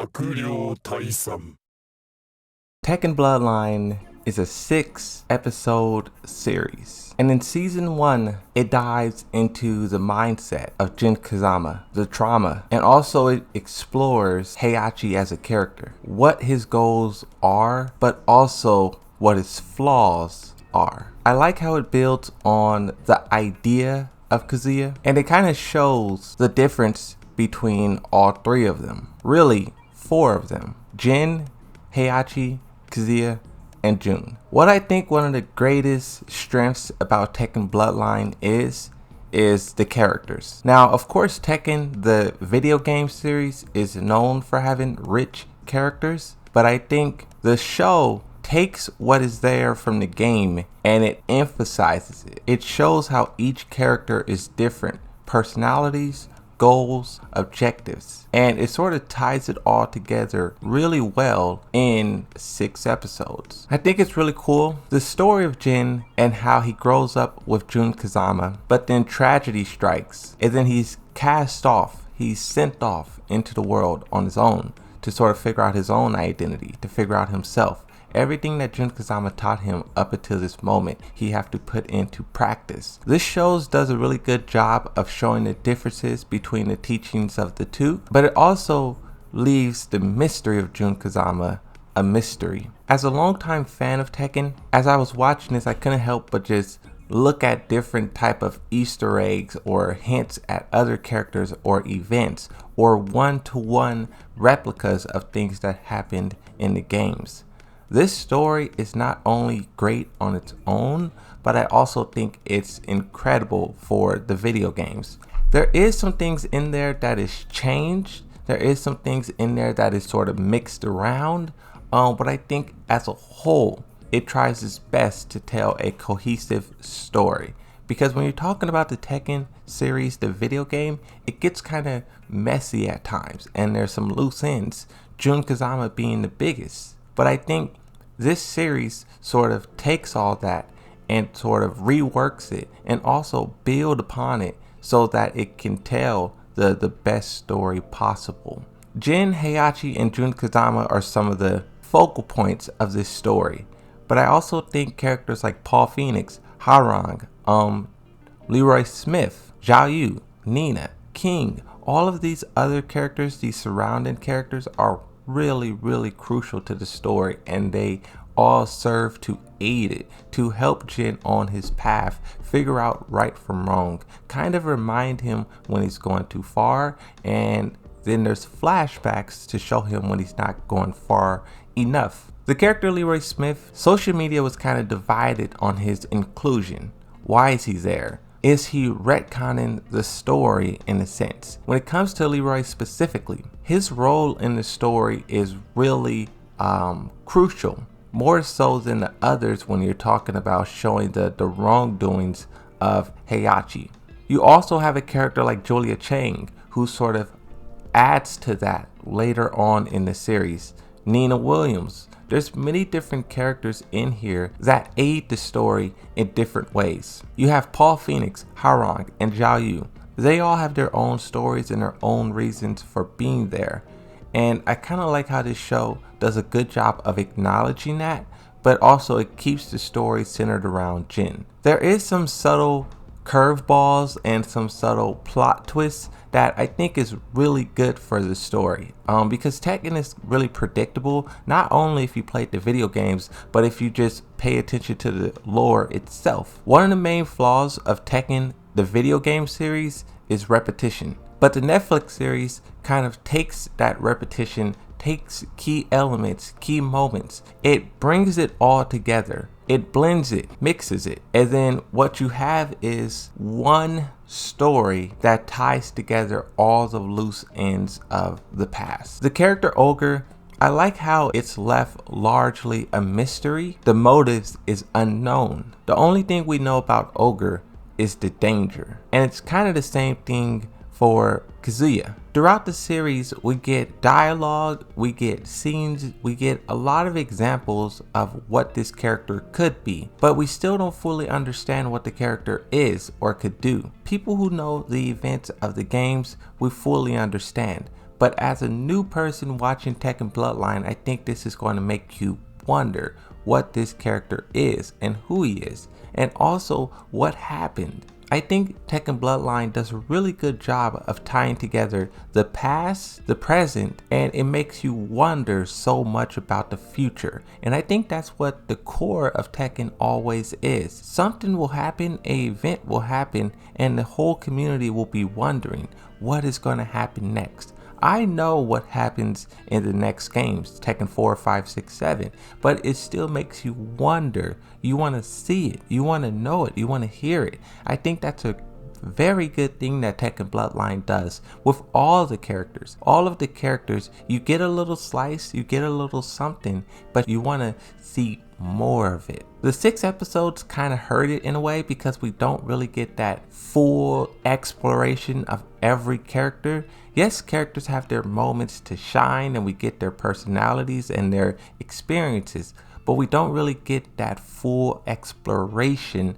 Tekken Bloodline is a 6-episode series, and in season 1 it dives into the mindset of Jin Kazama, the trauma, and also it explores Heihachi as a character, what his goals are, but also what his flaws are. I like how it builds on the idea of Kazuya, and it kind of shows the difference between all three of them. Really, 4 of them: Jin, Heihachi, Kazuya, and Jun. What I think one of the greatest strengths about Tekken Bloodline is the characters. Now, of course, Tekken, the video game series, is known for having rich characters, but I think the show takes what is there from the game and it emphasizes it. It shows how each character is different, personalities, goals, objectives, and it sort of ties it all together really well in 6 episodes. I think it's really cool, the story of Jin and how he grows up with Jun Kazama, but then tragedy strikes and then he's cast off, he's sent off into the world on his own to sort of figure out his own identity, to figure out himself. Everything that Jun Kazama taught him up until this moment, he have to put into practice. This show does a really good job of showing the differences between the teachings of the two, but it also leaves the mystery of Jun Kazama a mystery. As a longtime fan of Tekken, as I was watching this, I couldn't help but just look at different type of Easter eggs or hints at other characters or events or one-to-one replicas of things that happened in the games. This story is not only great on its own, but I also think it's incredible for the video games. There is some things in there that is changed. There is some things in there that is sort of mixed around. But I think as a whole, it tries its best to tell a cohesive story. Because when you're talking about the Tekken series, the video game, it gets kind of messy at times. And there's some loose ends, Jun Kazama being the biggest. But I think this series sort of takes all that and sort of reworks it and also build upon it so that it can tell the best story possible. Jin, Heihachi, and Jun Kazama are some of the focal points of this story. But I also think characters like Paul Phoenix, Harang, Leroy Smith, Zhao Yu, Nina, King, all of these other characters, these surrounding characters, are really crucial to the story, and they all serve to aid it, to help Jin on his path, figure out right from wrong, kind of remind him when he's going too far, and then there's flashbacks to show him when he's not going far enough. The character Leroy Smith, social media was kind of divided on his inclusion. Why is he there? Is he retconning the story in a sense? When it comes to Leroy specifically, his role in the story is really crucial, more so than the others when you're talking about showing the wrongdoings of Heihachi. You also have a character like Julia Chang, who sort of adds to that later on in the series. Nina Williams. There's many different characters in here that aid the story in different ways. You have Paul Phoenix, Harang, and Zhao Yu. They all have their own stories and their own reasons for being there. And I kind of like how this show does a good job of acknowledging that, but also it keeps the story centered around Jin. There is some subtle curveballs and some subtle plot twists that I think is really good for the story, because Tekken is really predictable, not only if you played the video games, but if you just pay attention to the lore itself. One of the main flaws of Tekken, the video game series, is repetition, but the Netflix series kind of takes that repetition, takes key elements, key moments, it brings it all together. It blends it, mixes it, and then what you have is one story that ties together all the loose ends of the past. The character Ogre, I like how it's left largely a mystery. The motives is unknown. The only thing we know about Ogre is the danger, and it's kind of the same thing for Kazuya. Throughout the series, we get dialogue, we get scenes, we get a lot of examples of what this character could be, but we still don't fully understand what the character is or could do. People who know the events of the games, we fully understand, But as a new person watching Tekken Bloodline, I think this is going to make you wonder what this character is and who he is, and also what happened. I think Tekken Bloodline does a really good job of tying together the past, the present, and it makes you wonder so much about the future. And I think that's what the core of Tekken always is. Something will happen, an event will happen, and the whole community will be wondering what is going to happen next. I know what happens in the next games, Tekken 4, 5, 6, 7, but it still makes you wonder. You want to see it, you want to know it, you want to hear it. I think that's a very good thing that Tekken Bloodline does with all the characters. All of the characters, you get a little slice, you get a little something, but you want to see more of it. The 6 episodes kind of hurt it in a way because we don't really get that full exploration of every character. Yes, characters have their moments to shine and we get their personalities and their experiences, but we don't really get that full exploration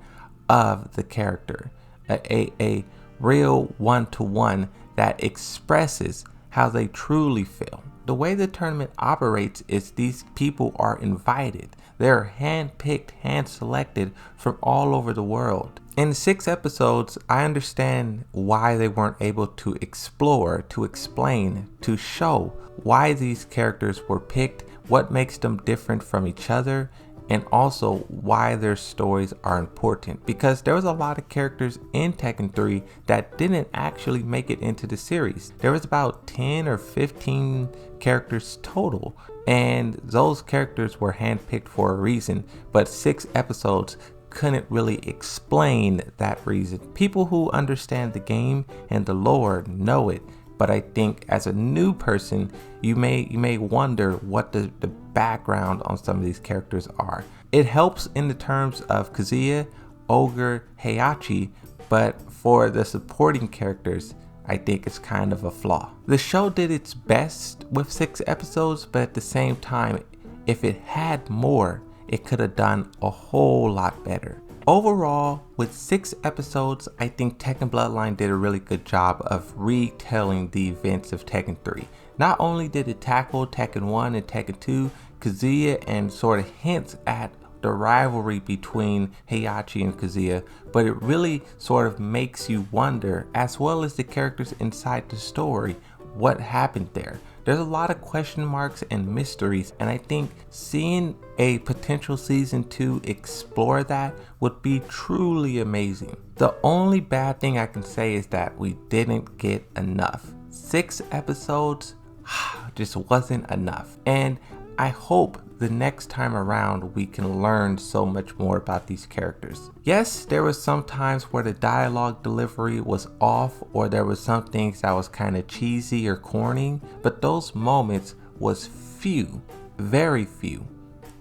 of the character. A real one-to-one that expresses how they truly feel. The way the tournament operates is these people are invited. They're hand-picked, hand-selected from all over the world. In 6 episodes, I understand why they weren't able to explore, to explain, to show why these characters were picked, what makes them different from each other, and also why their stories are important. Because there was a lot of characters in Tekken 3 that didn't actually make it into the series. There was about 10 or 15 characters total, and those characters were handpicked for a reason, but 6 episodes couldn't really explain that reason. People who understand the game and the lore know it, but I think as a new person, you may wonder what the background on some of these characters are. It helps in the terms of Kazuya, Ogre, Heihachi, but for the supporting characters, I think it's kind of a flaw. The show did its best with 6 episodes, but at the same time, if it had more, it could have done a whole lot better. Overall, with 6 episodes, I think Tekken Bloodline did a really good job of retelling the events of Tekken 3. Not only did it tackle Tekken 1 and Tekken 2, Kazuya, and sort of hints at the rivalry between Heihachi and Kazuya, but it really sort of makes you wonder, as well as the characters inside the story, what happened there. There's a lot of question marks and mysteries, and I think seeing a potential season 2 explore that would be truly amazing. The only bad thing I can say is that we didn't get enough. 6 episodes just wasn't enough, and I hope the next time around we can learn so much more about these characters. Yes, there was some times where the dialogue delivery was off, or there was some things that was kind of cheesy or corny, but those moments was few, very few.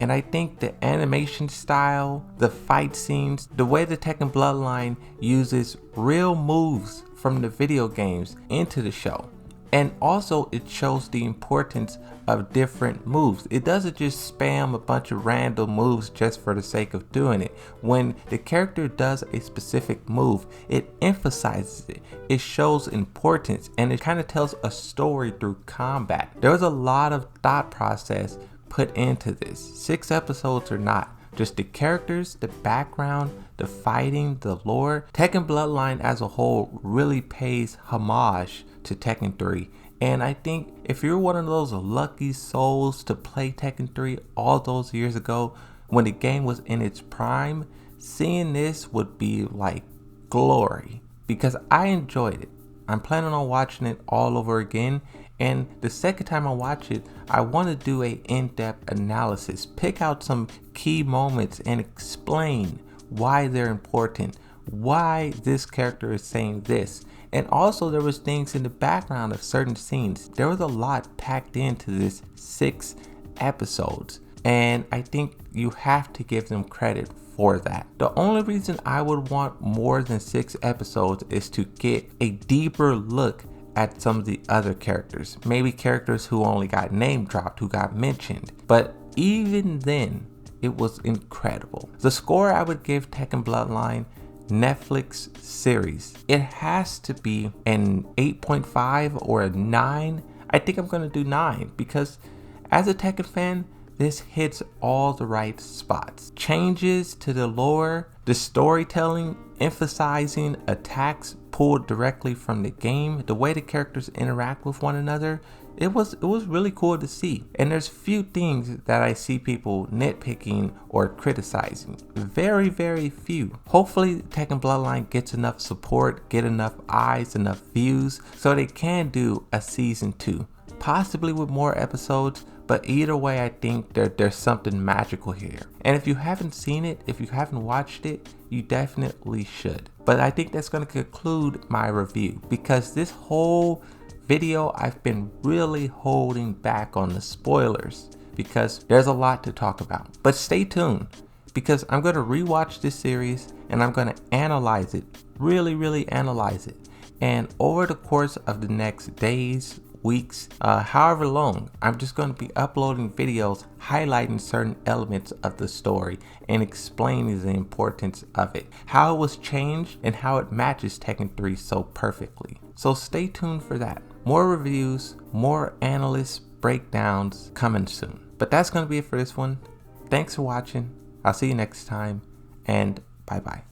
And I think the animation style, the fight scenes, the way the Tekken Bloodline uses real moves from the video games into the show. And also it shows the importance of different moves. It doesn't just spam a bunch of random moves just for the sake of doing it. When the character does a specific move, it emphasizes it. It shows importance, and it kind of tells a story through combat. There was a lot of thought process put into this. 6 episodes or not, just the characters, the background, the fighting, the lore. Tekken Bloodline as a whole really pays homage to Tekken 3. And I think if you're one of those lucky souls to play Tekken 3 all those years ago when the game was in its prime, seeing this would be like glory, because I enjoyed it. I'm planning on watching it all over again, and the second time I watch it, I want to do a in-depth analysis, pick out some key moments and explain why they're important, why this character is saying this. And also there was things in the background of certain scenes. There was a lot packed into this 6 episodes, and I think you have to give them credit for that. The only reason I would want more than 6 episodes is to get a deeper look at some of the other characters. Maybe characters who only got name dropped, who got mentioned. But even then, it was incredible. The score I would give Tekken Bloodline Netflix series, it has to be an 8.5 or a 9. I think I'm gonna do 9 because as a Tekken fan, this hits all the right spots. Changes to the lore, the storytelling, emphasizing attacks pulled directly from the game, the way the characters interact with one another. It was really cool to see. And there's few things that I see people nitpicking or criticizing. Very, very few. Hopefully Tekken Bloodline gets enough support, get enough eyes, enough views, so they can do a season 2. Possibly with more episodes, but either way I think there's something magical here. And if you haven't seen it, if you haven't watched it, you definitely should. But I think that's going to conclude my review, because this whole video I've been really holding back on the spoilers because there's a lot to talk about. But stay tuned, because I'm going to rewatch this series and I'm going to analyze it, really analyze it. And over the course of the next days, weeks, however long, I'm just going to be uploading videos highlighting certain elements of the story and explaining the importance of it, how it was changed, and how it matches Tekken 3 so perfectly. So stay tuned for that. More reviews, more analysts, breakdowns coming soon. But that's going to be it for this one. Thanks for watching. I'll see you next time, and bye bye.